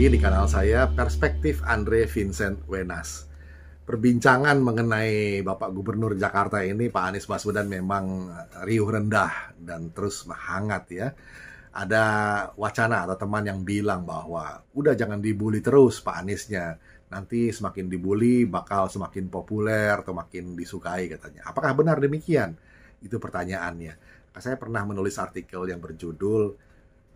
lagi di kanal saya, Perspektif Andre Vincent Wenas. Perbincangan mengenai Bapak Gubernur Jakarta ini, Pak Anies Baswedan, memang riuh rendah dan terus hangat ya. Ada wacana atau teman yang bilang bahwa udah jangan dibully terus Pak Aniesnya. Nanti semakin dibully bakal semakin populer atau makin disukai katanya. Apakah benar demikian? Itu pertanyaannya. Saya pernah menulis artikel yang berjudul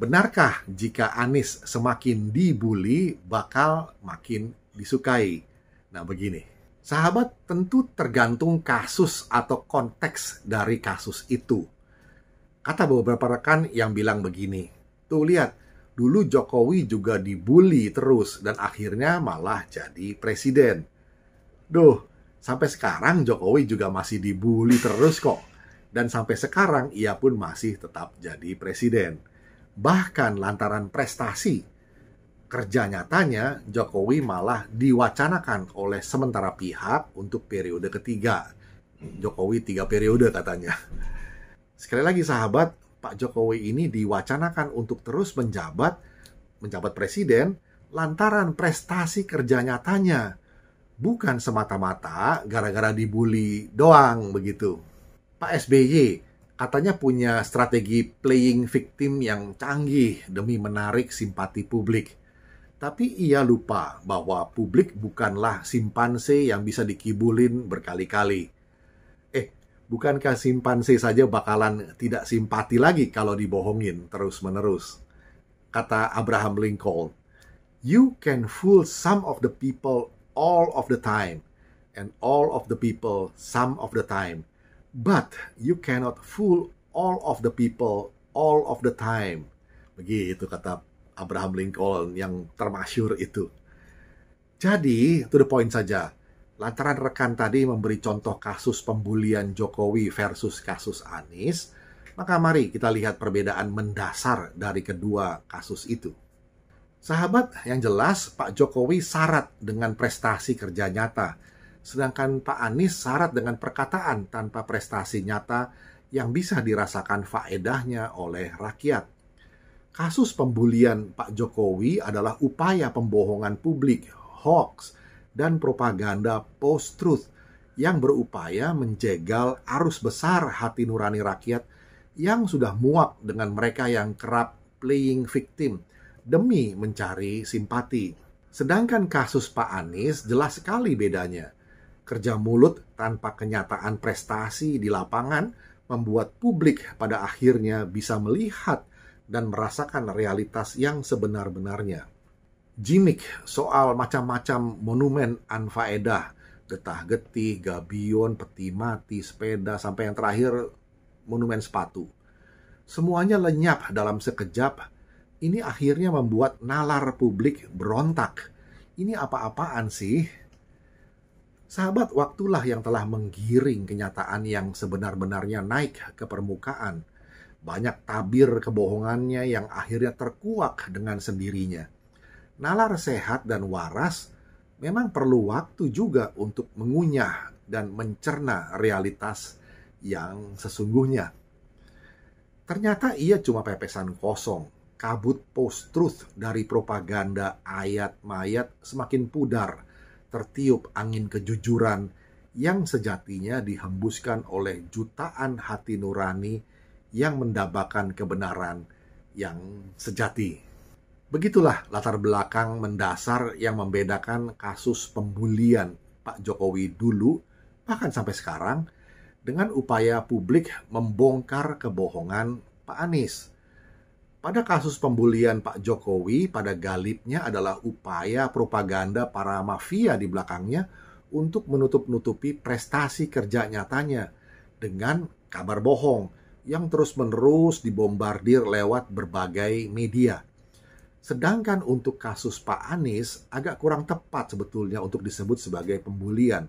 benarkah jika Anies semakin dibully bakal makin disukai? Nah begini, sahabat, tentu tergantung kasus atau konteks dari kasus itu. Kata beberapa rekan yang bilang begini, tuh lihat, dulu Jokowi juga dibully terus dan akhirnya malah jadi presiden. Duh, sampai sekarang Jokowi juga masih dibully terus kok. Dan sampai sekarang ia pun masih tetap jadi presiden. Bahkan lantaran prestasi kerja nyatanya, Jokowi malah diwacanakan oleh sementara pihak untuk periode ketiga. Jokowi 3 periode katanya. Sekali lagi sahabat, Pak Jokowi ini diwacanakan untuk terus menjabat presiden lantaran prestasi kerja nyatanya. Bukan semata-mata gara-gara dibully doang begitu. Pak SBY katanya punya strategi playing victim yang canggih demi menarik simpati publik. Tapi ia lupa bahwa publik bukanlah simpanse yang bisa dikibulin berkali-kali. Bukankah simpanse saja bakalan tidak simpati lagi kalau dibohongin terus-menerus? Kata Abraham Lincoln, "You can fool some of the people all of the time, and all of the people some of the time. But you cannot fool all of the people all of the time." Begitu kata Abraham Lincoln yang termasyhur itu. Jadi, to the point saja. Lantaran rekan tadi memberi contoh kasus pembulian Jokowi versus kasus Anies, maka mari kita lihat perbedaan mendasar dari kedua kasus itu. Sahabat, yang jelas Pak Jokowi syarat dengan prestasi kerja nyata, sedangkan Pak Anies syarat dengan perkataan tanpa prestasi nyata yang bisa dirasakan faedahnya oleh rakyat. Kasus pembulian Pak Jokowi adalah upaya pembohongan publik, hoax, dan propaganda post-truth yang berupaya menjegal arus besar hati nurani rakyat yang sudah muak dengan mereka yang kerap playing victim demi mencari simpati. Sedangkan kasus Pak Anies jelas sekali bedanya. Kerja mulut tanpa kenyataan prestasi di lapangan membuat publik pada akhirnya bisa melihat dan merasakan realitas yang sebenar-benarnya. Gimik soal macam-macam monumen anfaedah, getah-getih, gabion, peti mati, sepeda, sampai yang terakhir monumen sepatu. Semuanya lenyap dalam sekejap. Ini akhirnya membuat nalar publik berontak. Ini apa-apaan sih? Sahabat, waktulah yang telah menggiring kenyataan yang sebenar-benarnya naik ke permukaan. Banyak tabir kebohongannya yang akhirnya terkuak dengan sendirinya. Nalar sehat dan waras memang perlu waktu juga untuk mengunyah dan mencerna realitas yang sesungguhnya. Ternyata ia cuma pepesan kosong. Kabut post-truth dari propaganda ayat mayat semakin pudar, tertiup angin kejujuran yang sejatinya dihembuskan oleh jutaan hati nurani yang mendambakan kebenaran yang sejati. Begitulah latar belakang mendasar yang membedakan kasus pembulian Pak Jokowi dulu, bahkan sampai sekarang, dengan upaya publik membongkar kebohongan Pak Anies. Pada kasus pembulian Pak Jokowi, pada galibnya adalah upaya propaganda para mafia di belakangnya untuk menutup-nutupi prestasi kerja nyatanya dengan kabar bohong yang terus-menerus dibombardir lewat berbagai media. Sedangkan untuk kasus Pak Anies agak kurang tepat sebetulnya untuk disebut sebagai pembulian.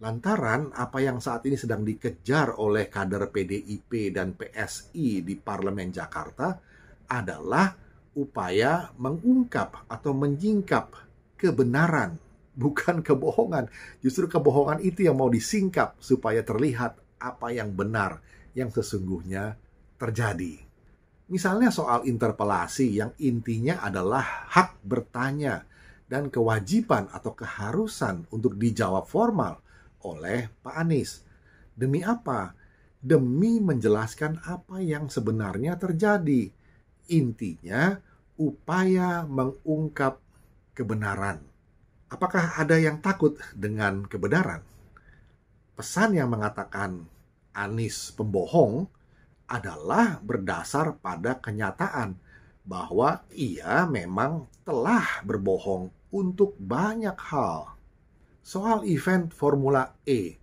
Lantaran apa yang saat ini sedang dikejar oleh kader PDIP dan PSI di Parlemen Jakarta adalah upaya mengungkap atau menyingkap kebenaran, bukan kebohongan. Justru kebohongan itu yang mau disingkap supaya terlihat apa yang benar, yang sesungguhnya terjadi. Misalnya soal interpelasi yang intinya adalah hak bertanya dan kewajiban atau keharusan untuk dijawab formal oleh Pak Anies. Demi apa? Demi menjelaskan apa yang sebenarnya terjadi. Intinya, upaya mengungkap kebenaran. Apakah ada yang takut dengan kebenaran? Pesan yang mengatakan Anies pembohong adalah berdasar pada kenyataan bahwa ia memang telah berbohong untuk banyak hal. Soal event Formula E,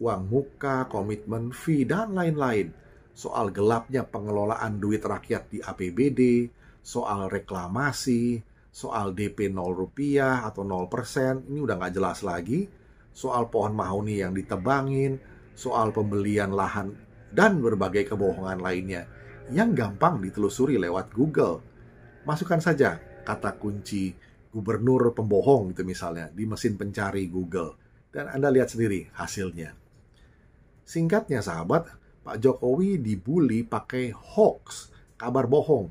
uang muka, komitmen fee, dan lain-lain. Soal gelapnya pengelolaan duit rakyat di APBD, soal reklamasi, soal DP 0 rupiah atau 0%, ini udah nggak jelas lagi. Soal pohon mahoni yang ditebangin, soal pembelian lahan, dan berbagai kebohongan lainnya yang gampang ditelusuri lewat Google. Masukkan saja kata kunci gubernur pembohong itu misalnya di mesin pencari Google, dan Anda lihat sendiri hasilnya. Singkatnya sahabat, Pak Jokowi dibully pakai hoax, kabar bohong,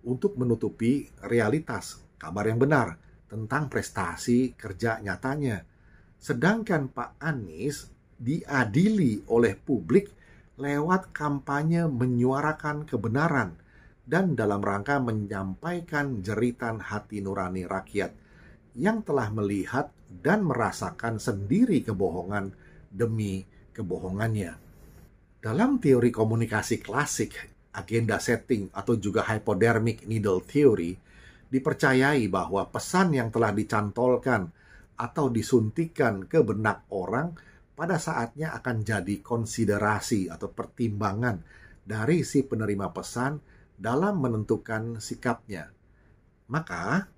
untuk menutupi realitas, kabar yang benar tentang prestasi kerja nyatanya. Sedangkan Pak Anies diadili oleh publik lewat kampanye menyuarakan kebenaran dan dalam rangka menyampaikan jeritan hati nurani rakyat yang telah melihat dan merasakan sendiri kebohongan demi kebohongannya. Dalam teori komunikasi klasik, agenda setting atau juga hypodermic needle theory dipercayai bahwa pesan yang telah dicantolkan atau disuntikan ke benak orang pada saatnya akan jadi konsiderasi atau pertimbangan dari si penerima pesan dalam menentukan sikapnya. Maka,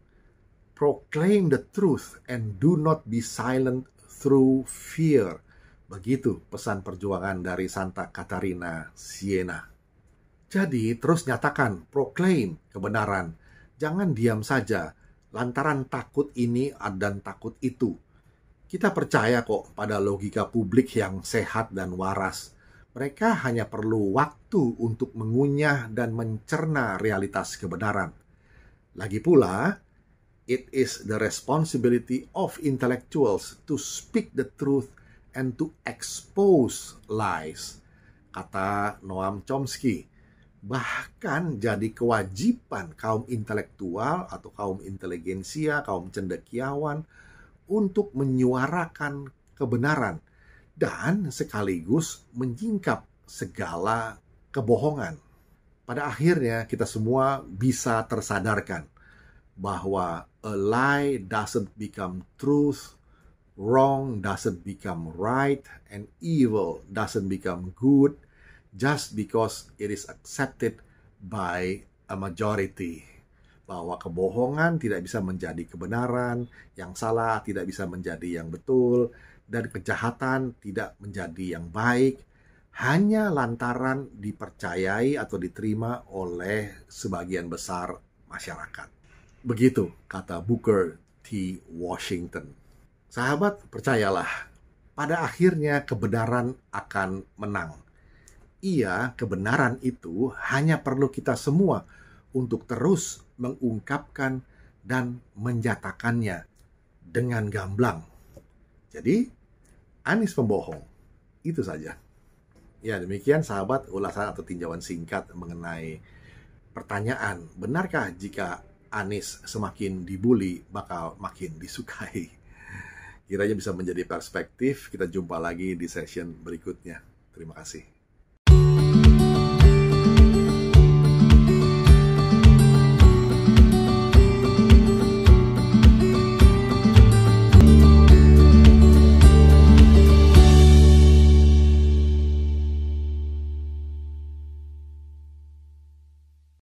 proclaim the truth and do not be silent through fear. Begitu pesan perjuangan dari Santa Catarina Siena. Jadi, terus nyatakan, proclaim kebenaran. Jangan diam saja, lantaran takut ini dan takut itu. Kita percaya kok pada logika publik yang sehat dan waras. Mereka hanya perlu waktu untuk mengunyah dan mencerna realitas kebenaran. Lagi pula, it is the responsibility of intellectuals to speak the truth and to expose lies, kata Noam Chomsky. Bahkan jadi kewajiban kaum intelektual atau kaum inteligensia, kaum cendekiawan untuk menyuarakan kebenaran dan sekaligus menyingkap segala kebohongan. Pada akhirnya kita semua bisa tersadarkan bahwa a lie doesn't become truth, wrong doesn't become right, and evil doesn't become good just because it is accepted by a majority. Bahwa kebohongan tidak bisa menjadi kebenaran, yang salah tidak bisa menjadi yang betul, dan kejahatan tidak menjadi yang baik, hanya lantaran dipercayai atau diterima oleh sebagian besar masyarakat. Begitu kata Booker T. Washington. Sahabat, percayalah, pada akhirnya kebenaran akan menang. Iya, kebenaran itu hanya perlu kita semua untuk terus mengungkapkan dan menyatakannya dengan gamblang. Jadi, Anies pembohong. Itu saja. Ya, demikian sahabat ulasan atau tinjauan singkat mengenai pertanyaan, benarkah jika Anies semakin dibully bakal makin disukai? Kiranya bisa menjadi perspektif. Kita jumpa lagi di session berikutnya. Terima kasih.